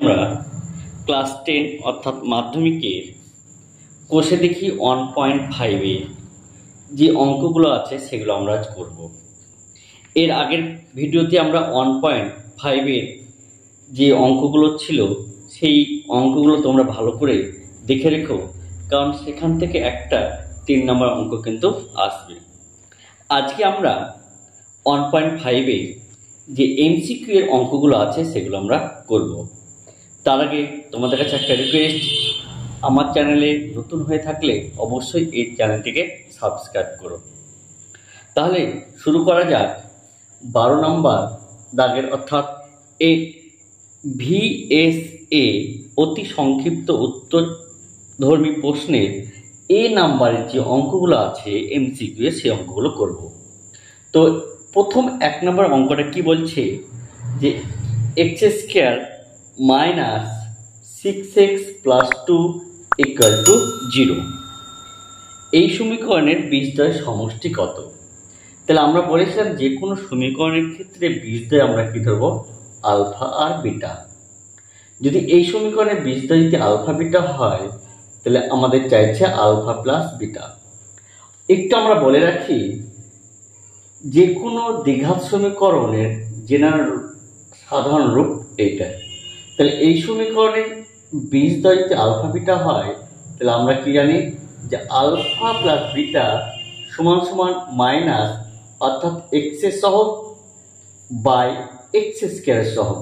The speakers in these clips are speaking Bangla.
আমরা ক্লাস 10 অর্থাৎ মাধ্যমিকের কোষে দেখি 1.5 যে অঙ্কগুলো আছে সেগুলো আমরা আজ করব। এর আগের ভিডিওতে আমরা 1.5 যে অঙ্কগুলো ছিল সেই অঙ্কগুলো তোমরা ভালো করে দেখে রেখো, কারণ সেখান থেকে একটা 3 নম্বর অঙ্ক কিন্তু আসবে। আজকে আমরা 1.5 যে এমসিকিউ এর অঙ্কগুলো আছে সেগুলো আমরা করব। তার আগে তোমাদের কাছে একটা রিকোয়েস্ট, আমার চ্যানেলে নতুন হয়ে থাকলে অবশ্যই এই চ্যানেলটিকে সাবস্ক্রাইব করো। তাহলে শুরু করা যাক 12 নম্বর দাগের অর্থাৎ এ ভিএসএ অতি সংক্ষিপ্ত উত্তরধর্মী প্রশ্নের এ নাম্বারের যে অঙ্কগুলো আছে এমসিকিউ সেই অঙ্কগুলো করব। তো প্রথম 1 নম্বর অঙ্কটা কি বলছে যে x² - 6x + 2 = 0। এই সমীকরণের বীজদ্বয়ের সমষ্টি কত? তাহলে আমরা বলেছিলাম যে কোনো সমীকরণের ক্ষেত্রে বীজদ্বয় আমরা কি ধরবো? আলফা আর বিটা। যদি এই সমীকরণের বীজদ্বয় যদি আলফা বিটা হয় তাহলে আমাদের চাইছে আলফা প্লাস বিটা। একটু আমরা বলে রাখি, যে কোনো দ্বিঘাত সমীকরণের জেনারেল সাধারণ রূপ এইটা। তাহলে এই সমীকরণের বীজদ্বয় যদি আলফা বিটা হয় তাহলে আমরা কি জানি যে আলফা প্লাস বিটা সমান সমান মাইনাস অর্থাৎ এক্স সহগ বাই x² সহগ।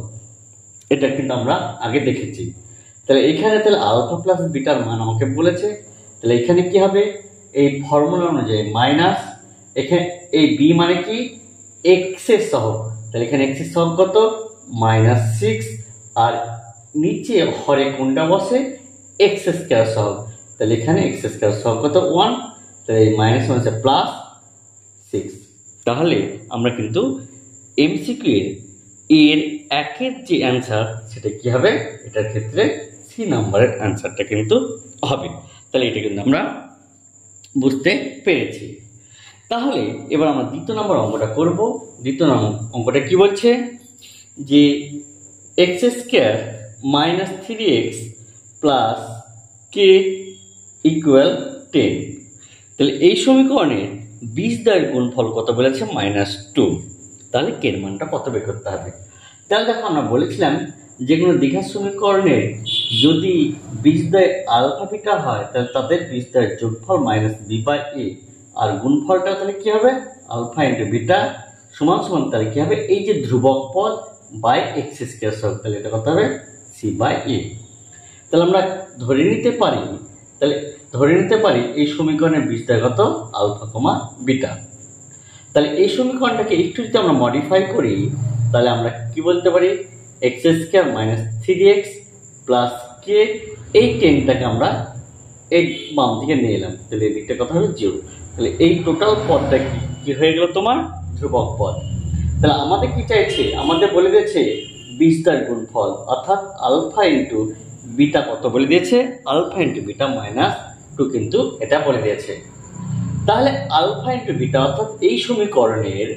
এটা কিন্তু আমরা আগে দেখেছি। তাহলে এখানে তাহলে আলফা প্লাস বিটার মান আমাকে বলেছে, তাহলে এখানে কি হবে? এই ফর্মুলা অনুযায়ী মাইনাস, এখানে এই বি মানে কি এক্স সহগ, তাহলে এখানে এক্স সহগ কত? -6, আর নিচে হরে কোনটা বসে? x² সহগ, তাহলে এখানে x² সহগ কত? 1, তাহলে এই মাইনাস মানে +6। তাহলে আমরা কিন্তু এমসিকিউ এর একের যে অ্যান্সার সেটা কি হবে? এটার ক্ষেত্রে সি নাম্বারের অ্যান্সারটা কিন্তু হবে। তাহলে এটা কিন্তু আমরা বুঝতে পেরেছি। তাহলে এবার আমরা দ্বিতীয় নম্বর অঙ্কটা করব। দ্বিতীয় নম্বর অঙ্কটা কি বলছে যে x² - 3x + k = 10। তাহলে এই সমীকরণের বীজদ্বয়ের গুণফল কত বলেছে? -2। তাহলে k এর মানটা কত বের করতে হবে? তাহলে দেখো, আমরা বলেছিলাম যে কোনো দ্বিঘাত সমীকরণের যদি বীজদ্বয় আলফা বিটা হয় তাহলে তাদের বীজদ্বয়ের যোগফল -b/a, আর গুণফলটা তাহলে কি হবে? আলফা ইন্টু বিটা সমান সমান তাহলে কি হবে? এই যে ধ্রুবক পদ বাই x² সহগ, তাহলে এটা কত হবে? c/a। তাহলে আমরা ধরে নিতে পারি এই সমীকরণের বীজদ্বয় কত? Alpha, beta. তাহলে এই সমীকরণটাকে একটু যদি আমরা মডিফাই করি তাহলে আমরা কি বলতে পারি? x² - 3x + k, এই 10টাকে আমরা এই বাম দিকে নিয়ে এলাম, তাহলে এই দিকটা কত হবে? 0। তাহলে এই টোটাল পদটা কি হয়ে গেল? তোমার ধ্রুবক পদ। তাহলে আমাদের কি চাইছে? আমাদের বলে দিয়েছে বীজদ্বয়ের গুণফল, অর্থাৎ আলফা ইন্টু বিটা কত বলে দিয়েছে? আলফা ইন্টু বিটা -2 কিন্তু এটা বলে দিয়েছে। তাহলে আলফা ইন্টু বিটা অর্থাৎ এই সমীকরণের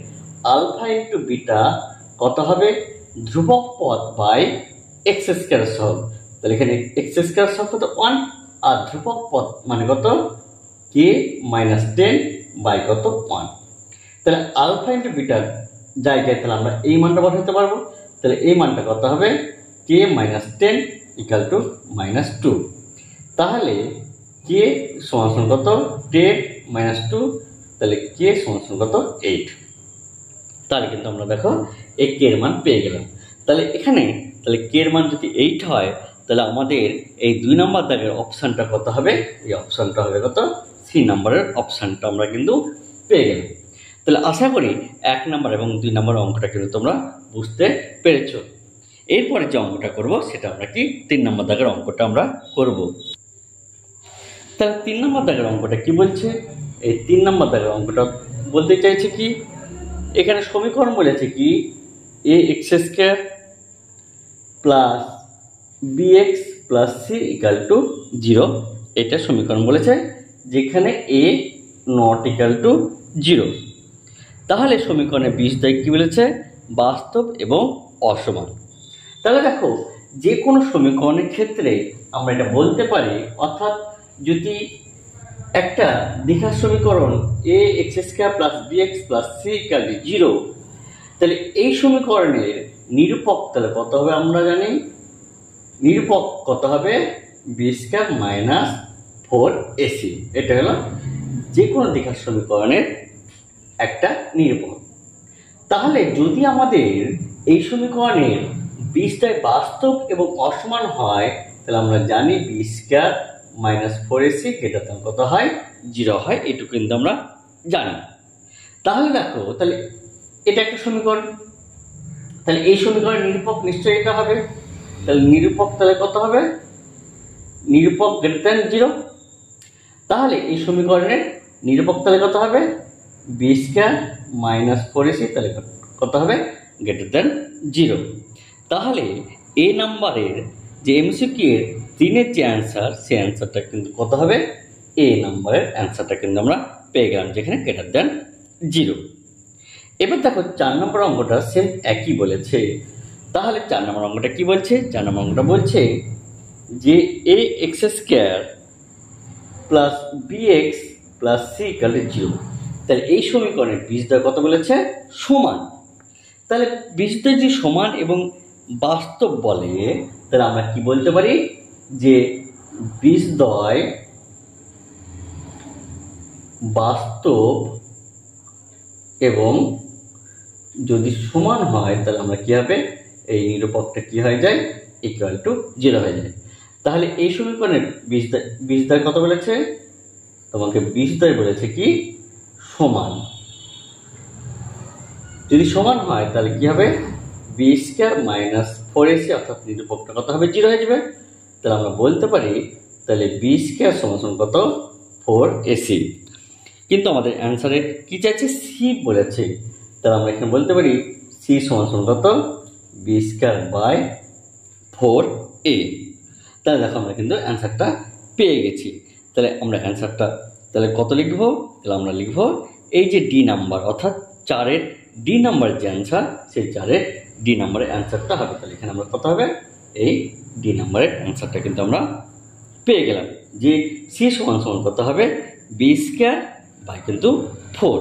আলফা ইন্টু বিটা কত হবে? ধ্রুবক পদ বাই x² সহগ, তাহলে এখানে x² সহগ কত? 1, আর ধ্রুবক পদ মানে কত? k - 10 বাই কত? 1। তাহলে আলফা ইন্টু বিটার জায়গায় তাহলে আমরা এই মানটা বসাতে পারবো। তাহলে এই মানটা কত হবে? k - 10 = -2। তাহলে k সমান সমান কত? 10 - 2, তাহলে k সমান সমান কত? 8। তাহলে কিন্তু আমরা দেখো এই k এর মান পেয়ে গেলাম। তাহলে এখানে তাহলে k এর মান যদি 8 হয় তাহলে আমাদের এই 2 নম্বর দাগের অপশানটা কত হবে? এই অপশানটা হবে কত? সি নাম্বারের অপশানটা আমরা কিন্তু পেয়ে গেলাম। তাহলে আশা করি 1 নম্বর এবং 2 নম্বর অঙ্কটা কিন্তু তোমরা বুঝতে পেরেছো। এরপরে যে অঙ্কটা করব সেটা আমরা কি 3 নম্বর দাগের অঙ্কটা আমরা করব। তাহলে 3 নম্বর দাগের অঙ্কটা কি বলছে? এই 3 নম্বর দাগের অঙ্কটা বলতে চাইছে কি, এখানে সমীকরণ বলেছে কি ax² + bx + c = 0। এটা সমীকরণ বলেছে যেখানে a ≠ 0। তাহলে সমীকরণের বীজদ্বয় কি বলেছে? বাস্তব এবং অসমান। তাহলে দেখো, যে কোনো সমীকরণের ক্ষেত্রে আমরা এটা বলতে পারি, অর্থাৎ যদি একটা দ্বিঘাত সমীকরণ a x square plus bx plus c equal to 0, তাহলে এই সমীকরণের নিরূপক তাহলে কত হবে আমরা জানি, নিরূপক কত হবে b স্কয়ার মাইনাস 4ac। এটা হলো যে কোনো দ্বিঘাত সমীকরণের একটা নিরূপক। তাহলে যদি আমাদের এই সমীকরণের বীজদ্বয় বাস্তব এবং অসমান হয়, তাহলে আমরা জানি b স্কয়ার মাইনাস 4ac এটা কত হয় 0 হয়, এটুকু কিন্তু আমরা জানি। তাহলে দেখো, তাহলে এটা একটা সমীকরণ, তাহলে এই সমীকরণের নিরূপক নিশ্চয়ই এটা হবে। তাহলে নিরূপক তাহলে কত হবে, নিরূপক গ্রেটার দ্যান 0। তাহলে এই সমীকরণের নিরূপক তাহলে কত হবে b স্কয়ার মাইনাস 4ac, তাহলে কত হবে গ্রেটার দ্যান 0। তাহলে এ নাম্বারের যে এমসিকিউ এর 3-এর যে অ্যান্সার, সেই অ্যান্সারটা কিন্তু কত হবে, এ নাম্বারের অ্যান্সারটা কিন্তু আমরা পেয়ে গেলাম, যেখানে গ্রেটার দ্যান 0। এবার দেখো 4 নম্বর অঙ্কটা সেম একই বলেছে। তাহলে 4 নম্বর অঙ্কটা কি বলছে, 4 নম্বর অঙ্কটা বলছে যে a x square plus bx plus c equal to 0। তাহলে এই সমীকরণের বীজদ্বয় কত বলেছে, সমান। তাহলে বীজদ্বয় যদি সমান এবং বাস্তব বলে, তাহলে আমরা কি বলতে পারি যে বীজদ্বয় বাস্তব এবং যদি সমান হয়, তাহলে আমরা কি হবে, এই নিরূপকটা কি হয়ে যায়, ইকুয়াল টু 0 হয়ে যায়। তাহলে এই সমীকরণের বীজদ্বয় কত বলেছে, তোমাকে বীজদ্বয় বলেছে কি সমান। যদি সমান হয় তাহলে কি হবে, b স্কয়ার মাইনাস 4ac, অর্থাৎ নিরূপকটা কত হবে 0 হয়ে যাবে। তাহলে আমরা বলতে পারি তাহলে b স্কয়ার সমান কত 4ac। কিন্তু আমাদের অ্যান্সারে কি চাইছে, c বলেছে। তাহলে আমরা এখানে বলতে পারি c সমান কত b স্কয়ার বাই 4a। তাহলে দেখো আমরা কিন্তু অ্যান্সারটা পেয়ে গেছি। তাহলে আমরা অ্যান্সারটা তাহলে কত লিখবো, তাহলে আমরা লিখবো এই যে ডি নাম্বার, অর্থাৎ 4-এর ডি নাম্বারের যে অ্যান্সার, সেই 4-এর ডি নাম্বারের অ্যান্সারটা হবে। তাহলে এখানে আমরা কত হবে, এই ডি নাম্বারের অ্যান্সারটা কিন্তু আমরা পেয়ে গেলাম, যে c সমান কত হবে b স্কয়ার বাই কিন্তু 4।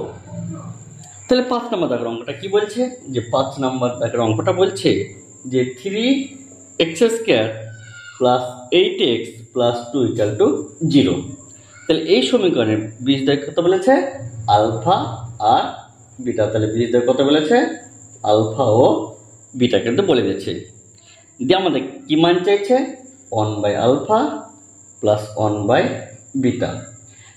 তাহলে 5 নম্বর দাগের অঙ্কটা কি বলছে, যে 5 নম্বর দাগের অঙ্কটা বলছে যে 3x square plus 8x plus 2 equal to 0। তাহলে এই সমীকরণের বীজদ্বয় কত বলেছে, আলফা আর বিটা। তাহলে বীজদ্বয় কত বলেছে, আলফা ও বিটা কিন্তু বলে দিয়েছে। দিয়ে আমাদের কি মান চাইছে, 1 by alpha plus 1 by beta.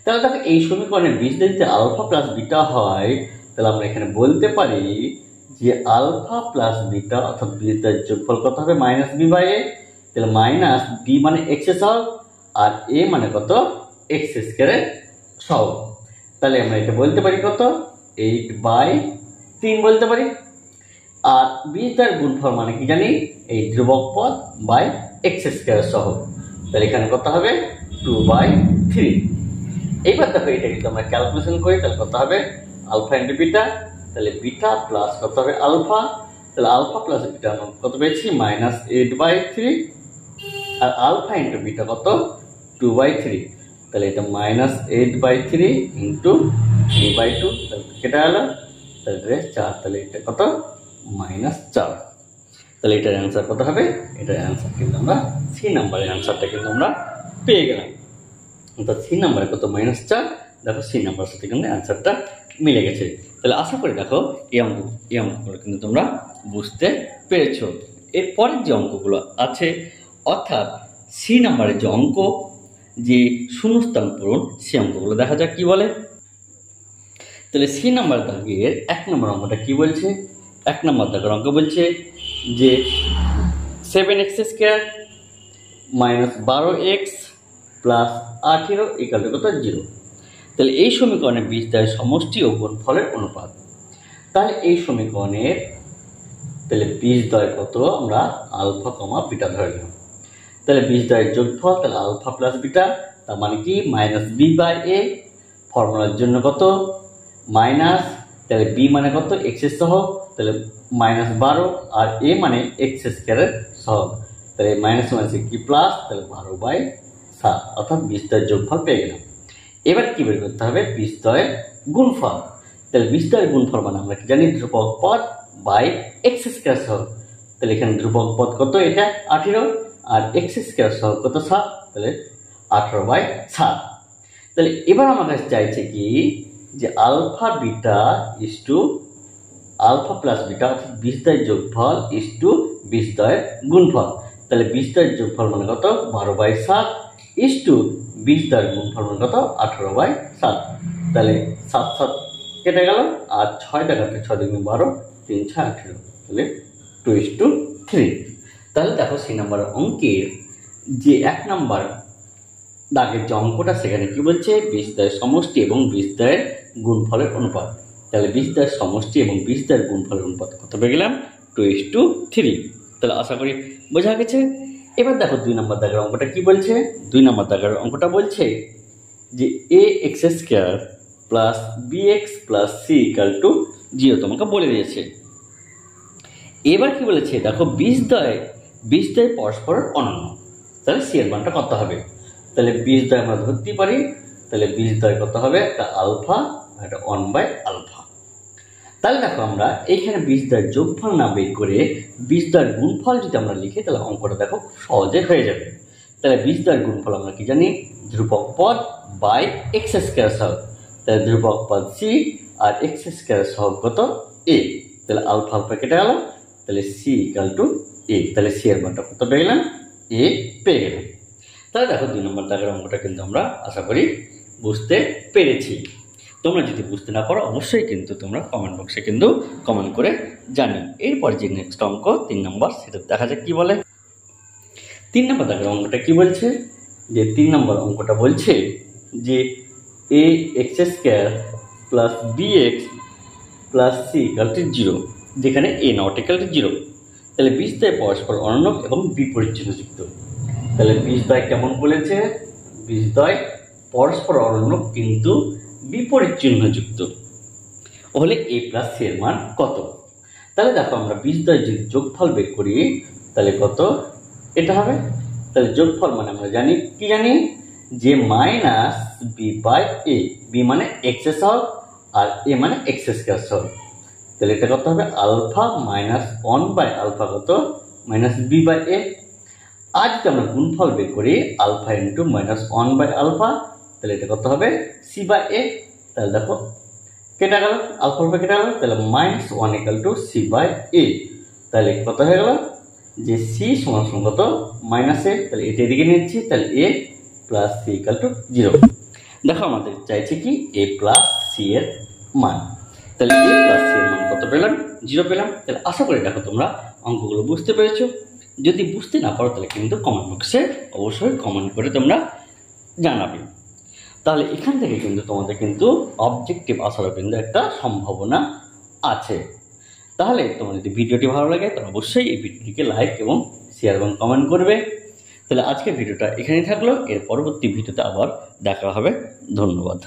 তাহলে দেখো এই সমীকরণের বীজদ্বয় যদি আলফা প্লাস বিটা হয়, তাহলে আমরা এখানে বলতে পারি যে আলফা প্লাস বিটা, অর্থাৎ বীজদ্বয়ের যোগফল কত হবে মাইনাস বি বাই এ। তাহলে মাইনাস বি মানে এক্স সহগ, আর এ মানে কত এক্স স্কয়ারের সহগ। তাহলে আমরা এটা বলতে পারি কত 8/3 বলতে পারি। আর বীজদ্বয়ের গুণফল মানে কি জানি, এই ধ্রুবক পদ বাই এক্স স্কয়ারের সহগ। তাহলে এখানে কত হবে 2/3। এইবার দেখো এটা কিন্তু আমরা ক্যালকুলেশন করি, তাহলে কত হবে আলফা ইন্টু বিটা। তাহলে বিটা প্লাস কত হবে আলফা, তাহলে আলফা প্লাস বিটা আমরা কত পেয়েছি -8/3, আর আলফা ইন্টু বিটা কত 2/3। তাহলে এটা -8/3 ইন্টু 3/2, তাহলে কেটে গেল, তাহলে 4। তাহলে এটা কত -4। তাহলে এটার অ্যান্সার কত হবে, এটার অ্যান্সার কিন্তু আমরা সি নাম্বারের অ্যান্সারটা কিন্তু আমরা পেয়ে গেলাম। অর্থাৎ সি নাম্বারে কত -4। দেখো সি নাম্বারের সাথে কিন্তু অ্যান্সারটা মিলে গেছে। তাহলে আশা করি দেখো এই অঙ্কগুলো কিন্তু তোমরা বুঝতে পেরেছো। এরপরের যে অঙ্কগুলো আছে, অর্থাৎ সি নাম্বারের যে অঙ্ক, যে শূন্যস্থান পূরণ, সে অঙ্কগুলো দেখা যাক কি বলে। তাহলে সি নাম্বার দাগের 1 নম্বর অঙ্কটা কি বলছে, 1 নম্বর দাগের অঙ্ক বলছে যে 7x square minus 12x plus 18 equal to কত 0। তাহলে এই সমীকরণের বীজদ্বয়ের সমষ্টি ও গুণফলের অনুপাত। তাহলে এই সমীকরণের তাহলে বীজদ্বয় কত, আমরা আলফা কমা বিটা ধরে নিলাম। তাহলে বীজদ্বয়ের যোগফল তাহলে আলফা প্লাস বিটা, তার মানে কি -b/a। ফর্মুলার জন্য কত মাইনাস, তাহলে b মানে কত এক্স এর সহগ, তাহলে -12, আর a মানে এক্স স্কয়ারের সহগ। তাহলে মাইনাস মাইনাসে কি প্লাস, তাহলে 12/7 অর্থাৎ 20 যোগফল পেয়ে গেলাম। এবার কি বের করতে হবে, 20 গুণফল। তাহলে 20 গুণফল মানে আমরা কি জানি, ধ্রুবক পদ বাই এক্স স্কয়ার সহগ। তাহলে এখানে ধ্রুবক পদ কত, এটা 18, আর এক্স স্কয়ার সহগ কত 7, তাহলে 18/7। তাহলে এবার আমার কাছে চাইছে কি যে alpha beta is to alpha plus beta অর্থাৎ 20 যোগফল ইস টু 20 গুণফল। তাহলে 20 যোগফল মানে কত, 12/7 ইস টু 20 গুণফল মানে কত, 18/7। তাহলে 7 7 কেটে গেল, আর 6 কাটলে 6 দুগুণে 12, 3 6 18, তাহলে 2:3। তাহলে দেখো সেই নাম্বার অঙ্কের যে 1 নাম্বার দাগের যে অঙ্কটা, সেখানে কি বলছে, 20 সমষ্টি এবং 20 গুণফলের অনুপাত। তাহলে 20 সমষ্টি এবং 20 গুণফলের অনুপাত কত পেয়ে গেলাম, 2:3। তাহলে আশা করি বোঝা গেছে। এবার দেখো 2 নম্বর দাগের অঙ্কটা কি বলছে। 2 নম্বর দাগের অঙ্কটা বলছে যে ax² plus bx plus c = 0 তোমাকে বলে দিয়েছে। এবার কি বলেছে দেখো, 20 পরস্পরের অনন্য, তাহলে c এর মানটা কত হবে। তাহলে 20 আমরা ধরতে পারি, তাহলে 20 কত হবে, একটা আলফা, একটা 1/α। তাহলে দেখো আমরা এইখানে 20 যোগফল না বের করে 20 গুণফল যদি আমরা লিখি, তাহলে অঙ্কটা দেখো খুব সহজে হয়ে যাবে। তাহলে 20 গুণফল আমরা কি জানি, ধ্রুবক পদ বাই এক্স স্কয়ার সহগ। তাহলে ধ্রুবক পদ c আর এক্স স্কয়ার সহগ কত, a। তাহলে আলফা আলফা কেটে গেল, তাহলে c = a। তাহলে c এর মানটা কত পেয়ে গেলাম, a পেয়ে গেলাম। তাহলে দেখো 2 নম্বর দাগের অঙ্কটা কিন্তু আমরা আশা করি বুঝতে পেরেছি। তোমরা যদি বুঝতে না পারো অবশ্যই কিন্তু তোমরা কমেন্ট বক্সে কিন্তু কমেন্ট করে জানিও। এরপর যে নেক্সট অঙ্ক 3 নম্বর, সেটা দেখা যাক কি বলে। 3 নম্বর দাগের অঙ্কটা কি বলছে, যে 3 নম্বর অঙ্কটা বলছে যে ax² plus bx plus c = 0, যেখানে a ≠ 0। তাহলে 20 পরস্পর অনন্য এবং বিপরীত চিহ্নযুক্ত। তাহলে 20 কেমন বলেছে, 20 পরস্পর অনন্য কিন্তু বিপরীত চিহ্নযুক্ত হলে a প্লাস c এর মান কত। তাহলে দেখো আমরা 20 যদি যোগফল বের করি, তাহলে কত এটা হবে। তাহলে যোগফল মানে আমরা জানি কি জানি, যে মাইনাস b/a, b মানে x সহগ আর a মানে x স্কয়ার সহগ। তাহলে এটা কত হবে, আলফা মাইনাস 1/α কত, মাইনাস b/a। আজ যদি আমরা গুণফল বের করি, আলফা ইন্টু মাইনাস 1/α, তাহলে এটা কত হবে, c/a। তাহলে দেখো কেটে গেল, আলফা আলফা কেটে গেল, তাহলে -1 = c/a। তাহলে কত হয়ে গেল, যে c সমান কত, -a। তাহলে এটা এদিকে নিচ্ছি, তাহলে a প্লাস c = 0। দেখো আমাদের চাইছে কি, a প্লাস c এর মান। তাহলে a প্লাস c এর মান কত পেলাম, 0 পেলাম। তাহলে আশা করি দেখো তোমরা অঙ্কগুলো বুঝতে পেরেছো। যদি বুঝতে না পারো তাহলে কিন্তু কমেন্ট বক্সে অবশ্যই কমেন্ট করে তোমরা জানাবে। তাহলে এখান থেকে কিন্তু তোমাদের কিন্তু অবজেক্টিভ আসারও কিন্তু একটা সম্ভাবনা আছে। তাহলে তোমার যদি ভিডিওটি ভালো লাগে তাহলে অবশ্যই এই ভিডিওটিকে লাইক এবং শেয়ার এবং কমেন্ট করবে। তাহলে আজকের ভিডিওটা এখানেই থাকলো, এর পরবর্তী ভিডিওতে আবার দেখা হবে। ধন্যবাদ।